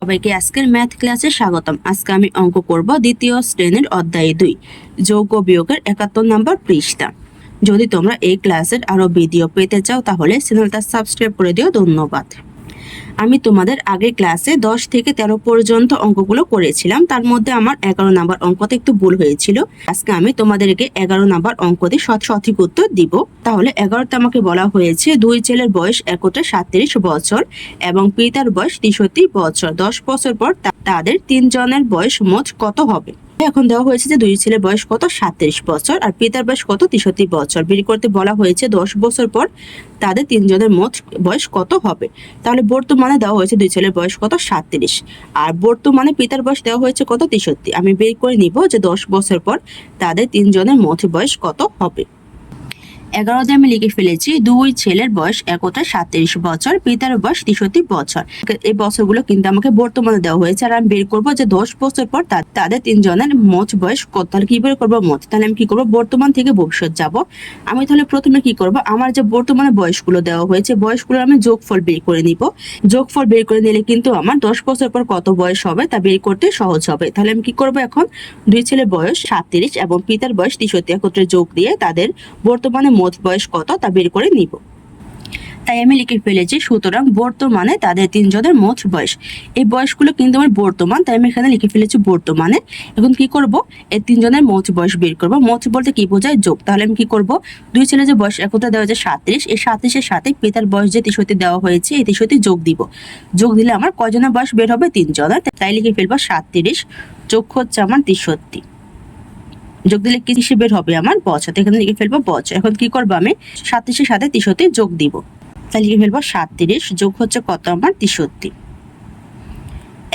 সবাইকে আজকের ম্যাথ ক্লাসে স্বাগতম। আজকে আমি অঙ্ক করব দ্বিতীয় শ্রেণীর অধ্যায় 2 যোগ ও বিয়োগের 71 নম্বর পৃষ্ঠা। যদি তোমরা এই ক্লাসের আরো ভিডিও পেতে চাও তাহলে চ্যানেলটা সাবস্ক্রাইব করে দিও। ধন্যবাদ। আমি তোমাদের আগে ক্লাসে 10 থেকে 13 পর্যন্ত অঙ্কগুলো করেছিলাম, তার মধ্যে আমার 11 নম্বর অঙ্কতে একটু ভুল হয়েছিল। আজকে আমি তোমাদেরকে 11 নম্বর অঙ্কতে সঠিক উত্তর দিব। তাহলে 11তে আমাকে বলা হয়েছে দুই ছেলের বয়স একত্রে 37 বছর এবং পিতার বয়স 63 বছর। 10 বছর পর তাদের তিনজনের বয়স মোট কত হবে? এখন দেওয়া হয়েছে যে দুই ছেলের বয়স কত 37 বছর আর পিতার বয়স কত 63 বছর। বের করতে বলা হয়েছে 10 বছর পর তাদের তিনজনের মোট বয়স কত হবে। তাহলে বর্তমানে দেওয়া হয়েছে দুই ছেলের বয়স কত 37 আর বর্তমানে পিতার বয়স দেওয়া হয়েছে কত 63। আমি বের করে নিব যে 10 বছর পর তাদের তিনজনের মোট বয়স কত হবে। 11তে আমি লিখে ফেলেছি দুই ছেলের বয়স একত্রে 37 বছর, পিতার বয়স 63 বছর। এই বছরগুলো কিন্তু আমাকে বর্তমানে দেওয়া হয়েছে আর আমি বের করবো যে 10 বছর পর তাদের তিনজনের মোট বয়স কত। তাহলে কি বের করবো মোট? তাহলে আমি কি করবো, বর্তমান থেকে ভবিষ্যৎ যাব। আমি তাহলে প্রথমে কি করব, আমার যে বর্তমানে বয়সগুলো দেওয়া হয়েছে বয়সগুলো আমি যোগফল বের করে নিব। যোগফল বের করে নিলে কিন্তু আমার 10 বছর পর কত বয়স হবে তা বের করতে সহজ হবে। তাহলে আমি কি করব, এখন দুই ছেলের বয়স 37 এবং পিতার বয়স 63 একত্রে যোগ দিয়ে তাদের বর্তমানে মোট বয়স কত তা বের করে নিব। তাই আমি লিখে ফেলেছি সুতরাং বর্তমানে তাদের তিনজনের মোট বয়স। এই বয়সগুলো কিন্তু আমার বর্তমান, তাই আমি এখানে লিখে ফেলেছি বর্তমানে। এখন কি করব, এই তিনজনের মোট বয়স বের করব। মোট বলতে কি বোঝায়? যোগ। তাহলে আমি কি করব, দুই ছেলে যে বয়স একত্রে দেওয়া হয়েছে 37, এই 37-এর সাথে পিতার বয়স যে 63 দেওয়া হয়েছে এই 63 যোগ দিব। যোগ দিলে আমার কয়জনের বয়স বের হবে? তিনজনের। তাই লিখে ফেলবো 37 যোগ হচ্ছে আমার 63। যোগ দিলে কি হিসেবে বের হবে? আমার বছর। এখানে লিখে ফেলবো বছর। এখন কি করবো, আমি 37-এর সাথে 63 যোগ দিব। তাহলে লিখে ফেলবো 37 যোগ হচ্ছে কত? আমার 63।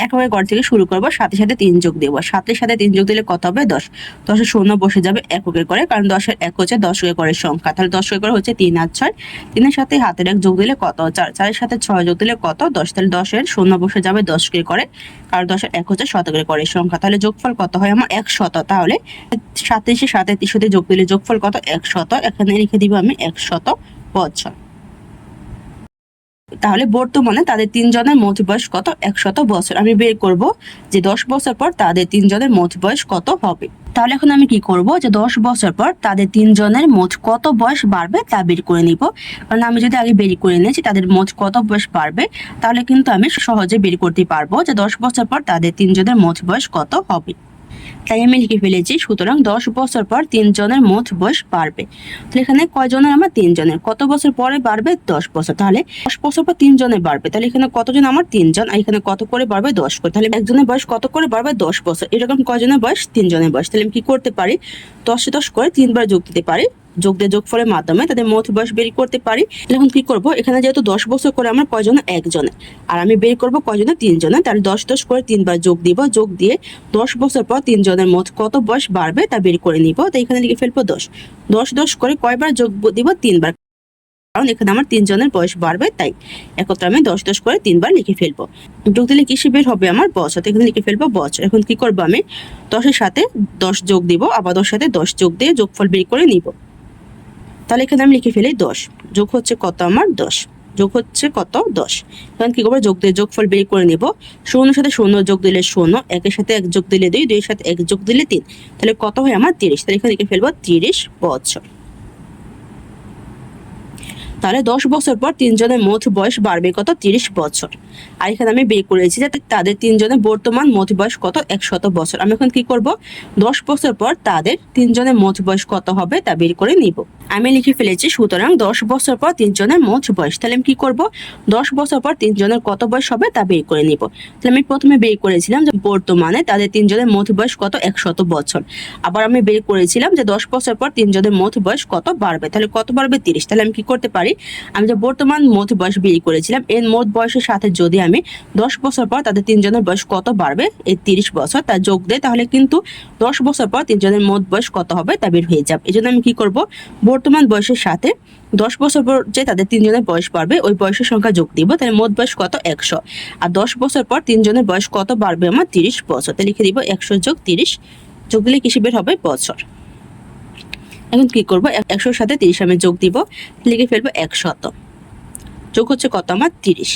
একেবারে গড় থেকে শুরু করবো, 7-এর সাথে 3 যোগ দেবো। 7-এর সাথে 3 যোগ দিলে কত হবে? 10। 10-এর শূন্য বসে যাবে এককের করে, কারণ 10-এর এক হচ্ছে 10 ঘরের সংখ্যা। তাহলে 10 ঘর হচ্ছে 3 আর 6। 3-এর সাথে হাতের 1 যোগ দিলে কত? 4। 4-এর সাথে 6 যোগ দিলে কত? 10। তাহলে 10-এর শূন্য বসে যাবে 10 করে, কারণ 10-এর এক হচ্ছে শতকের ঘরের সংখ্যা। তাহলে যোগফল কত হয় আমার? 100। তাহলে 37-এর সাথে 63 যোগ দিলে যোগফল কত? 100। এখানে লিখে দিব আমি 100 বছর। তাহলে বর্তমানে তাদের তিনজনের মোট বয়স কত? 100 বছর। আমি বের করব যে 10 বছর পর তাদের তিনজনের মোট বয়স কত হবে। তাহলে এখন আমি কি করব, যে 10 বছর পর তাদের তিনজনের মোট কত বয়স বাড়বে তা বের করে নিব। কারণ আমি যদি আগে বের করে নিয়েছি তাদের মোট কত বয়স বাড়বে, তাহলে কিন্তু আমি সহজে বের করতে পারবো যে 10 বছর পর তাদের তিনজনের মোট বয়স কত হবে। তাই আমি লিখে ফেলেছি সুতরাং 10 বছর পর তিনজনের মোট বয়স বাড়বে। তাহলে এখানে কয়জনের? আমার তিনজনের। কত বছর পরে বাড়বে? 10 বছর। তাহলে 10 বছর পর তিনজনের বাড়বে। তাহলে এখানে কতজন? আমার তিনজন। আর এখানে কত করে বাড়বে? 10 করে। তাহলে একজনের বয়স কত করে বাড়বে? 10 বছর। এরকম কয়জনের বয়স? তিনজনের বয়স। তাহলে আমি কি করতে পারি, 10-10 করে 3 বার যোগ দিতে পারি। যোগ দিয়ে যোগফলের মাধ্যমে তাদের মোট বয়স বের করতে পারি। এখন কি করব, এখানে যেহেতু 10 বছর করে আমার কয়জন? একজনের, আর আমি বের করব কয়জনের? তিনজনের। তাহলে 10-10 করে 3 বার যোগ দিব। যোগ দিয়ে 10 বছর পর তিনজনের মোট কত বয়স বাড়বে তা বের করে নিব। তাই এখানে লিখে ফেলবো 10। 10-10 করে কয়বার যোগ দিব? 3 বার, কারণ এখানে আমার তিনজনের বয়স বাড়বে। তাই একত্রে আমি 10-10 করে 3 বার লিখে ফেলবো। যোগ দিলে কিসে বের হবে? আমার বছর। এখানে লিখে ফেলবো বছর। এখন কি করবো, আমি 10-এর সাথে 10 যোগ দিব, আবার 10-এর সাথে 10 যোগ দিয়ে যোগফল বের করে নিব। তাহলে এখানে আমি লিখে ফেলি 10 যোগ হচ্ছে কত? আমার 10 যোগ হচ্ছে কত? 10। এখন কি করবো, যোগ দিয়ে যোগফল বের করে নিব। 0-এর সাথে 0 যোগ দিলে 0, 1-এর সাথে 1 যোগ দিলে 2, 2-এর সাথে 1 যোগ দিলে 3। তাহলে কত হয়? আমার 30। তাহলে এখানে লিখে ফেলবো 30 বছর। তাহলে 10 বছর পর তিনজনের মোট বয়স বাড়বে কত? 30 বছর। আর এখানে আমি বের করেছি যে তাদের তিনজনের বর্তমান মোট বয়স কত? 100 বছর। আমি এখন কি করব, 10 বছর পর তাদের তিনজনের মোট বয়স কত হবে তা বের করে নিব। আমি লিখে ফেলেছি সুতরাং 10 বছর পর তিনজনের মোট বয়স। তাহলে আমি কি করব, 10 বছর পর তিনজনের কত বয়স হবে তা বের করে নিব। তাহলে আমি প্রথমে বের করেছিলাম যে বর্তমানে তাদের তিনজনের মোট বয়স কত? 100 বছর। আবার আমি বের করেছিলাম যে 10 বছর পর তিনজনের মোট বয়স কত বাড়বে। তাহলে কত বাড়বে? 30। তাহলে আমি কি করতে পারি, আমি যে বর্তমান মোট বয়স বের করেছিলাম এর মোট বয়সের সাথে যদি আমি 10 বছর পর তাদের তিনজনের বয়স কত বাড়বে এই 30 বছর তা যোগ দেয়, তাহলে কিন্তু 10 বছর পর তিনজনের মোট বয়স কত হবে তা বের হয়ে যাবে। এই জন্য আমি কি করব, বর্তমান বয়সের সাথে 10 বছর পর যে তাদের তিনজনের বয়স বাড়বে ওই বয়সের সংখ্যা যোগ দিব। তাহলে মোট বয়স কত? 100। আর 10 বছর পর তিনজনের বয়স কত বাড়বে? আমার 30 বছর। তাহলে লিখে দিব 100 যোগ 30। যোগ দিলে কিসে বের হবে? বছর। এখন কি করব, 100-এর সাথে 30 আমি যোগ দিব, লিখে ফেলবো 100। যোগ হচ্ছে কত? আমার 30।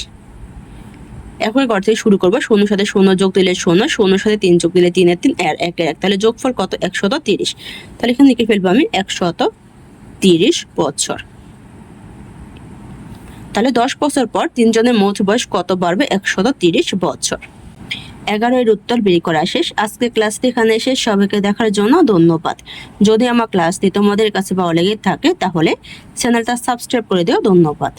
একই ঘর থেকে শুরু করবো। 0 সাথে 0 যোগ দিলে 0, 0 সাথে 3 যোগ দিলে 3 এর 3 আর 1 এর 1। তাহলে যোগফল কত? 130। তাহলে এখানে লিখে ফেলবো আমি 130 বছর। তাহলে 10 বছর পর তিনজনের মোট বয়স কত বাড়বে? 130 বছর। 11 এর উত্তর বের করা শেষ। আজকে ক্লাসটি এখানে শেষ। সবাইকে দেখার জন্য ধন্যবাদ। যদি আমার ক্লাসটি তোমাদের কাছে ভালো লেগে থাকে তাহলে চ্যানেলটা সাবস্ক্রাইব করে দিও। ধন্যবাদ।